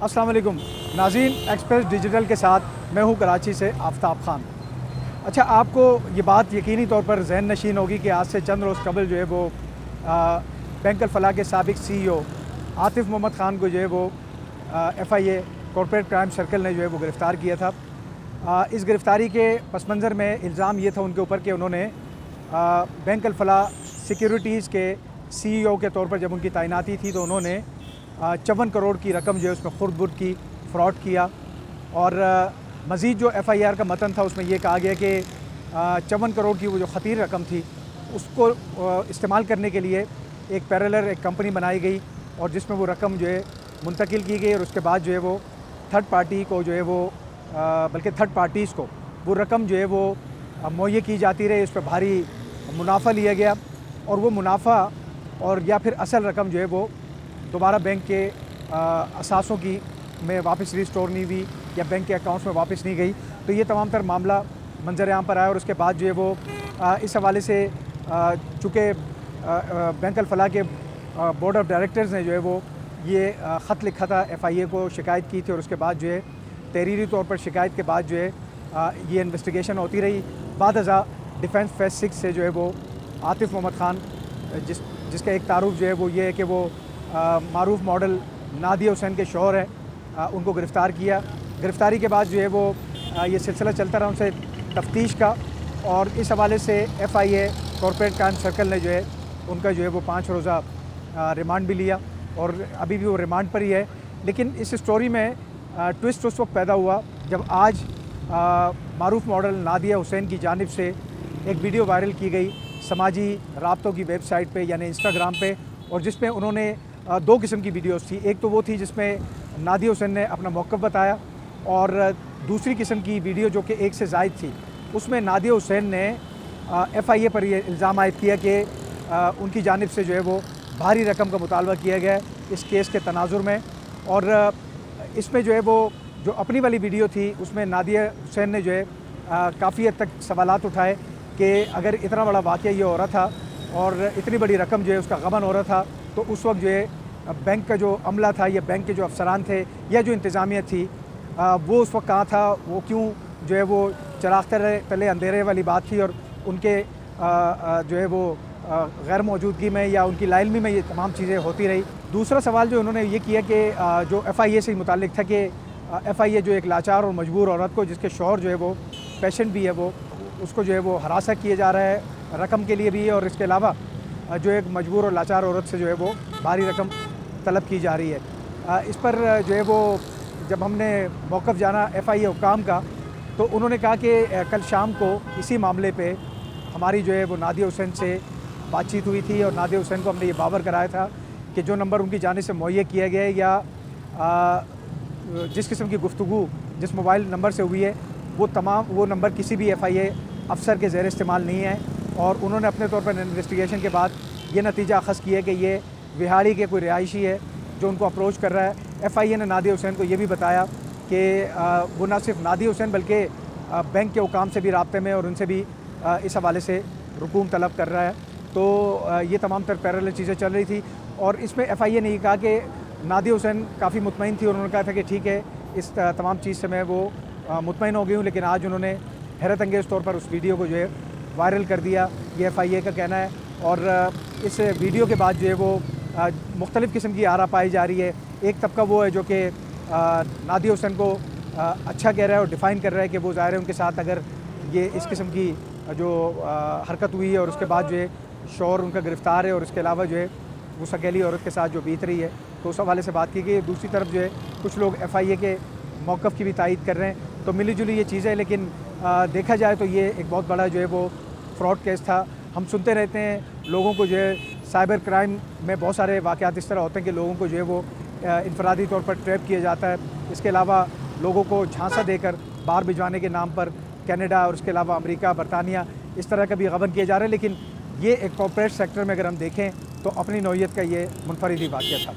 अस्सलाम वालेकुम नाज़रीन, एक्सप्रेस डिजिटल के साथ मैं हूँ कराची से आफ्ताब खान। अच्छा, आपको ये बात यकीनी तौर पर ज़हन नशीन होगी कि आज से चंद रोज़ कबल जो है वो बैंक अल-फलाह के साबिक़ CEO आतिफ़ मोहम्मद ख़ान को जो है वो FIA कॉर्पोरेट क्राइम सर्कल ने जो है वो गिरफ़्तार किया था। इस गिरफ़्तारी के पस मंज़र में इल्ज़ाम ये था उनके ऊपर कि उन्होंने बैंक अल-फलाह सिक्योरिटीज़ के CEO के तौर पर जब उनकी तैनाती थी तो उन्होंने 54 करोड़ की रकम जो है उसमें खुर्द-बुर्द की, फ़्रॉड किया। और मज़ीद जो FIR का मतन था उसमें ये कहा गया कि 54 करोड़ की वो जो ख़तीर रकम थी उसको इस्तेमाल करने के लिए एक पैरेलल एक कंपनी बनाई गई और जिसमें वो रकम जो है मुंतकिल की गई और उसके बाद जो है वो थर्ड पार्टी को जो है वो बल्कि थर्ड पार्टीज़ को वो रकम जो है वो मुहैया की जाती रही। उस पर भारी मुनाफा लिया गया और वो मुनाफा और या फिर असल रकम जो है वो दोबारा बैंक के असासों की में वापस रिस्टोर नहीं हुई या बैंक के अकाउंट्स में वापस नहीं गई। तो ये तमाम तर मामला मंजर आम पर आया और उसके बाद जो है वो इस हवाले से चूँकि बैंक अल-फलाह के बोर्ड ऑफ डायरेक्टर्स ने जो है वो ये ख़त लिखा था FIA को, शिकायत की थी और उसके बाद जो है तहरीरी तौर पर शिकायत के बाद जो है ये इन्वेस्टिगेशन होती रही। बाद अज़ा डिफेंस फेस 6 से जो है वो आतिफ़ मोहम्मद ख़ान जिसका एक तारुफ जो है वो ये है कि वो मारूफ मॉडल नादिया हुसैन के शौहर हैं, उनको गिरफ़्तार किया। गिरफ़्तारी के बाद जो है वो ये सिलसिला चलता रहा उनसे तफ्तीश का और इस हवाले से FIA कॉर्पोरेट क्राइम सर्कल ने जो है उनका जो है वो 5 रोज़ा रिमांड भी लिया और अभी भी वो रिमांड पर ही है। लेकिन इस स्टोरी में ट्विस्ट उस वक्त पैदा हुआ जब आज मारूफ मॉडल नादिया हुसैन की जानिब से एक वीडियो वायरल की गई समाजी राब्तों की वेबसाइट पे यानी इंस्टाग्राम पे, और जिसमें उन्होंने 2 किस्म की वीडियोस थी। एक तो वो थी जिसमें नादिया हुसैन ने अपना मौक़िफ़ बताया और दूसरी किस्म की वीडियो जो कि एक से ज़ायद थी उसमें नादिया हुसैन ने FIA पर ये इल्ज़ाम आयद किया कि उनकी जानिब से जो है वो भारी रकम का मुतालबा किया गया है इस केस के तनाजुर में। और इसमें जो है वो जो अपनी वाली वीडियो थी उसमें नादिया हुसैन ने जो है काफ़ी हद तक सवालात उठाए कि अगर इतना बड़ा वाक़या ये हो रहा था और इतनी बड़ी रकम जो है उसका गबन हो रहा था तो उस वक्त जो है बैंक का जो अमला था या बैंक के जो अफसरान थे या जो इंतज़ामिया थी वो उस वक्त कहाँ था, वो क्यों जो है वो चराग तले अंधेरे वाली बात थी और उनके जो है वो गैर मौजूदगी में या उनकी लाइलमी में ये तमाम चीज़ें होती रही। दूसरा सवाल जो उन्होंने ये किया कि जो FIA से मुताल्लिक़ था कि FIA जो एक लाचार और मजबूर औरत को जिसके शौहर जो है वो पेशेंट भी है वो उसको जो है वो हरासा किया जा रहा है रकम के लिए भी और इसके अलावा जो एक मजबूर और लाचार औरत से जो है वो भारी रकम तलब की जा रही है। इस पर जो है वो जब हमने मौक़िफ़ जाना FIA हुक्काम का तो उन्होंने कहा कि कल शाम को इसी मामले पे हमारी जो है वो नादिया हुसैन से बातचीत हुई थी और नादिया हुसैन को हमने ये बावर कराया था कि जो नंबर उनकी जानिब से मुहैया किया गया है या जिस किस्म की गुफ्तगू जिस मोबाइल नंबर से हुई है वो नंबर किसी भी FIA अफसर के ज़ेर इस्तेमाल नहीं है। और उन्होंने अपने तौर पर इन्वेस्टिगेशन के बाद ये नतीजा अख़ज़ किया कि ये विहाड़ी के कोई रिहायशी है जो उनको अप्रोच कर रहा है। FIA ने नादिया हुसैन को ये भी बताया कि वो न सिर्फ नादिया हुसैन बल्कि बैंक के हुकाम से भी राब्ते में और उनसे भी इस हवाले से रुकूम तलब कर रहा है। तो ये तमाम तर पैरेलल चीज़ें चल रही थी और इसमें FIA ने ये कहा कि नादिया हुसैन काफ़ी मुतमईन थी और उन्होंने कहा था कि ठीक है इस तमाम चीज़ से मैं वो मुतमईन हो गई हूँ। लेकिन आज उन्होंने हैरत अंगेज़ तौर पर उस वीडियो को जो है वायरल कर दिया, ये FIA का कहना है। और इस वीडियो के बाद जो है वो मुख्तलिफ़ किस्म की आरा पाई जा रही है। एक तबका वो है जो कि नादिया हुसैन को अच्छा कह रहा है और डिफ़ाइन कर रहा है कि वो ज़ाहिर है उनके साथ अगर ये इस किस्म की जो हरकत हुई है और उसके बाद जो है शौहर उनका गिरफ़्तार है और उसके अलावा जो है उस अकेली औरत के साथ जो बीत रही है तो उस हवाले से बात की गई। दूसरी तरफ जो है कुछ लोग FIA के मौक़िफ़ की भी तायीद कर रहे हैं। तो मिली जुली ये चीज़ें, लेकिन देखा जाए तो ये एक बहुत बड़ा जो है वो फ्रॉड केस था। हम सुनते रहते हैं लोगों को जो है साइबर क्राइम में बहुत सारे वाक़यात इस तरह होते हैं कि लोगों को जो है वो इनफरादी तौर पर ट्रैप किया जाता है। इसके अलावा लोगों को झांसा देकर बाहर भिजवाने के नाम पर कनाडा और उसके अलावा अमेरिका, बरतानिया इस तरह का भी गबन किया जा रहा है। लेकिन ये एक कॉर्पोरेट सेक्टर में अगर हम देखें तो अपनी नौइयत का ये मुनफरिदी वाक़या था।